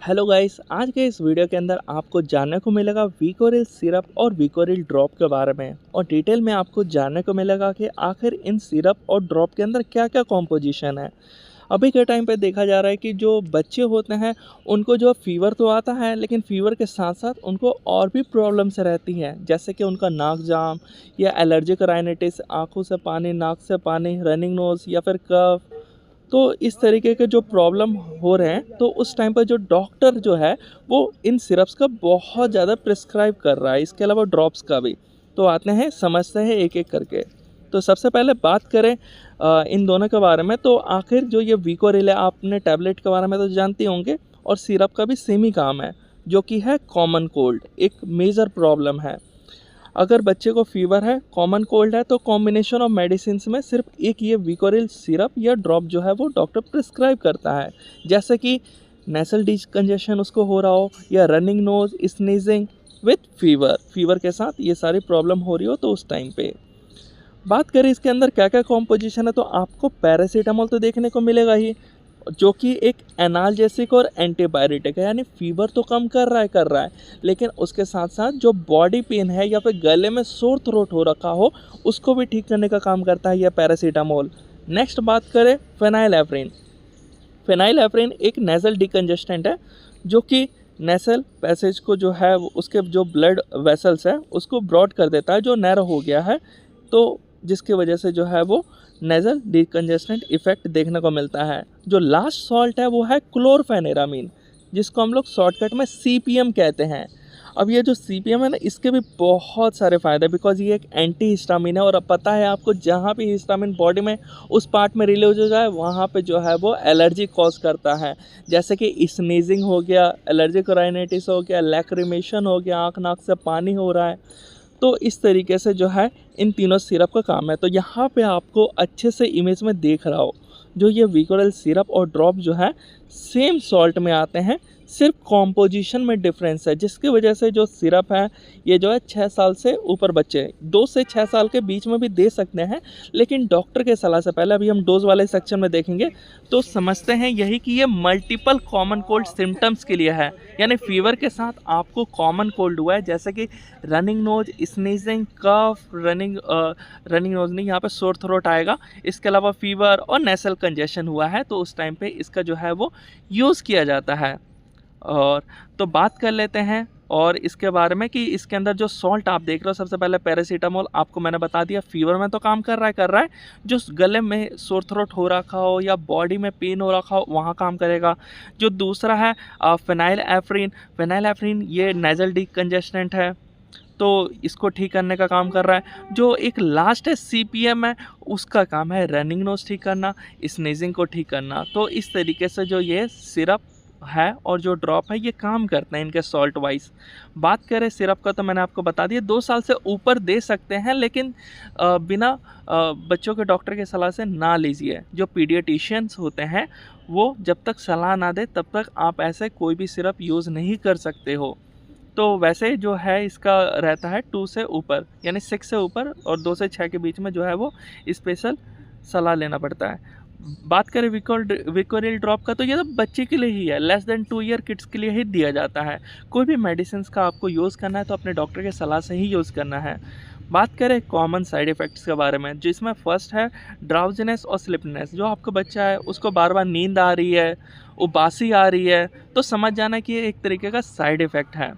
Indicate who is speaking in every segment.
Speaker 1: Hello guys, आज के इस वीडियो के अंदर आपको जानने को मिलेगा विकोरिल सिरप और विकोरिल ड्रॉप के बारे में और डिटेल में आपको जानने को मिलेगा कि आखिर इन सिरप और ड्रॉप के अंदर क्या क्या कॉम्पोजिशन है। अभी के टाइम पे देखा जा रहा है कि जो बच्चे होते हैं उनको जो फीवर तो आता है, लेकिन फीवर के साथ साथ उनको और भी प्रॉब्लम्स रहती हैं, जैसे कि उनका नाक जाम या एलर्जिक राइनाइटिस, आँखों से पानी, नाक से पानी, रनिंग नोज़ या फिर कफ। तो इस तरीके के जो प्रॉब्लम हो रहे हैं, तो उस टाइम पर जो डॉक्टर जो है वो इन सिरप्स का बहुत ज़्यादा प्रिस्क्राइब कर रहा है, इसके अलावा ड्रॉप्स का भी। तो आते हैं, समझते हैं एक एक करके। तो सबसे पहले बात करें इन दोनों के बारे में, तो आखिर जो ये विकोरिल है, आपने टैबलेट के बारे में तो जानते होंगे, और सिरप का भी सेम ही काम है, जो कि है कॉमन कोल्ड, एक मेजर प्रॉब्लम है। अगर बच्चे को फीवर है, कॉमन कोल्ड है, तो कॉम्बिनेशन ऑफ मेडिसिन में सिर्फ एक ये विकोरिल सिरप या ड्रॉप जो है वो डॉक्टर प्रिस्क्राइब करता है। जैसे कि नेसल डिकंजेशन उसको हो रहा हो, या running nose, sneezing with fever के साथ ये सारी प्रॉब्लम हो रही हो, तो उस टाइम पे बात करें इसके अंदर क्या क्या कॉम्पोजिशन है, तो आपको पैरासीटामोल तो देखने को मिलेगा ही, जो कि एक एनाल्जेसिक और एंटीबायोटिक है, यानी फीवर तो कम कर रहा है, लेकिन उसके साथ साथ जो बॉडी पेन है या फिर गले में सोर थ्रोट हो रखा हो, उसको भी ठीक करने का काम करता है यह पैरासीटामोल। नेक्स्ट बात करें फेनाइलेफ्रिन। फेनाइलेफ्रिन एक नेज़ल डिकंजेस्टेंट है, जो कि नेसल पैसेज को जो है उसके जो ब्लड वेसल्स है उसको ब्रॉड कर देता है, जो नैरो हो गया है, तो जिसकी वजह से जो है वो नेज़ल डिकंजेस्टेंट इफेक्ट देखने को मिलता है। जो लास्ट सॉल्ट है वो है क्लोरफेनेरामीन, जिसको हम लोग शॉर्टकट में सीपीएम कहते हैं। अब ये जो सीपीएम है ना, इसके भी बहुत सारे फ़ायदे हैं, बिकॉज ये एक एंटी हिस्टामिन है, और अब पता है आपको, जहाँ भी हिस्टामिन बॉडी में उस पार्ट में रिलीज हो जाए, वहाँ पे जो है वो एलर्जी कॉज करता है। जैसे कि स्नीजिंग हो गया, एलर्जिक राइनाइटिस हो गया, लैक्रिमेशन हो गया, आँख नाक से पानी हो रहा है। तो इस तरीके से जो है इन तीनों सिरप का काम है। तो यहाँ पे आपको अच्छे से इमेज में देख रहा हो, जो ये विकोरिल सिरप और ड्रॉप जो है सेम सॉल्ट में आते हैं, सिर्फ कॉम्पोजिशन में डिफरेंस है, जिसकी वजह से जो सिरप है ये जो है 6 साल से ऊपर बच्चे 2 से 6 साल के बीच में भी दे सकते हैं, लेकिन डॉक्टर के सलाह से पहले, अभी हम डोज वाले सेक्शन में देखेंगे, तो समझते हैं यही कि ये मल्टीपल कॉमन कोल्ड सिम्टम्स के लिए है। यानी फीवर के साथ आपको कॉमन कोल्ड हुआ है, जैसे कि रनिंग नोज, स्नीजिंग, कफ, रनिंग नोज नहीं, यहाँ पे सोर थ्रोट आएगा, इसके अलावा फीवर और नेसल कंजेशन हुआ है, तो उस टाइम पे इसका जो है वो यूज़ किया जाता है। और तो बात कर लेते हैं और इसके बारे में कि इसके अंदर जो सॉल्ट आप देख रहे हो, सबसे पहले पैरासीटामोल आपको मैंने बता दिया, फीवर में तो काम कर रहा है, जो गले में सोर थ्रोट हो रखा हो या बॉडी में पेन हो रखा हो वहाँ काम करेगा। जो दूसरा है फेनाइलेफ्रिन ये नेज़ल डिकंजेस्टेंट है, तो इसको ठीक करने का काम कर रहा है। जो एक लास्ट है सीपीएम है, उसका काम है रनिंग नोज ठीक करना, स्नीजिंग को ठीक करना। तो इस तरीके से जो ये सिरप है और जो ड्रॉप है ये काम करते हैं इनके सॉल्ट वाइज। बात करें सिरप का, तो मैंने आपको बता दिया 2 साल से ऊपर दे सकते हैं, लेकिन बिना बच्चों के डॉक्टर की सलाह से ना लीजिए। जो पीडियाट्रिशियंस होते हैं वो जब तक सलाह ना दे तब तक आप ऐसे कोई भी सिरप यूज़ नहीं कर सकते हो। तो वैसे जो है इसका रहता है 2 से ऊपर, यानी 6 से ऊपर, और 2 से 6 के बीच में जो है वो स्पेशल सलाह लेना पड़ता है। बात करें विकोरिल ड्रॉप का, तो ये तो बच्चे के लिए ही है, लेस देन 2 ईयर किड्स के लिए ही दिया जाता है। कोई भी मेडिसिन का आपको यूज़ करना है तो अपने डॉक्टर के सलाह से ही यूज़ करना है। बात करें कॉमन साइड इफ़ेक्ट्स के बारे में, जिसमें फर्स्ट है ड्राउजीनेस और स्लीपनेस। जो आपका बच्चा है उसको बार बार नींद आ रही है, उबासी आ रही है, तो समझ जाना कि ये एक तरीके का साइड इफ़ेक्ट है।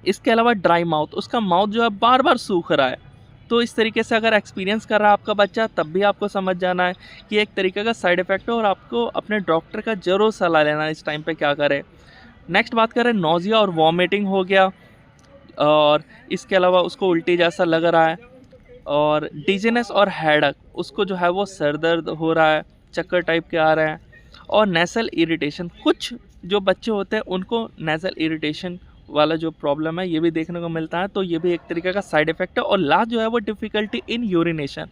Speaker 1: इसके अलावा ड्राई माउथ, उसका माउथ जो है बार बार सूख रहा है, तो इस तरीके से अगर एक्सपीरियंस कर रहा है आपका बच्चा, तब भी आपको समझ जाना है कि एक तरीके का साइड इफ़ेक्ट है, और आपको अपने डॉक्टर का ज़रूर सलाह लेना है इस टाइम पे क्या करें। नेक्स्ट बात करें नोज़िया और वॉमिटिंग हो गया, और इसके अलावा उसको उल्टी जैसा लग रहा है, और डिजीनेस और हेडेक, उसको जो है वो सर दर्द हो रहा है, चक्कर टाइप के आ रहे हैं, और नेसल इरिटेशन। कुछ जो बच्चे होते हैं उनको नेसल इरिटेशन वाला जो प्रॉब्लम है ये भी देखने को मिलता है, तो ये भी एक तरीके का साइड इफ़ेक्ट है। और लास्ट जो है वो डिफ़िकल्टी इन यूरिनेशन,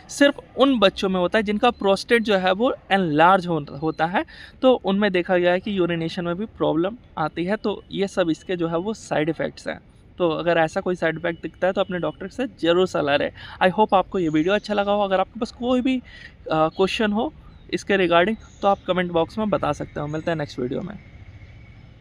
Speaker 1: सिर्फ उन बच्चों में होता है जिनका प्रोस्टेट जो है वो एनलार्ज होता है, तो उनमें देखा गया है कि यूरिनेशन में भी प्रॉब्लम आती है। तो ये सब इसके जो है वो साइड इफ़ेक्ट्स हैं। तो अगर ऐसा कोई साइड इफ़ेक्ट दिखता है तो अपने डॉक्टर से ज़रूर सलाह लें। आई होप आपको ये वीडियो अच्छा लगा हो। अगर आपके पास कोई भी क्वेश्चन हो इसके रिगार्डिंग, तो आप कमेंट बॉक्स में बता सकते हो। मिलते हैं नेक्स्ट वीडियो में।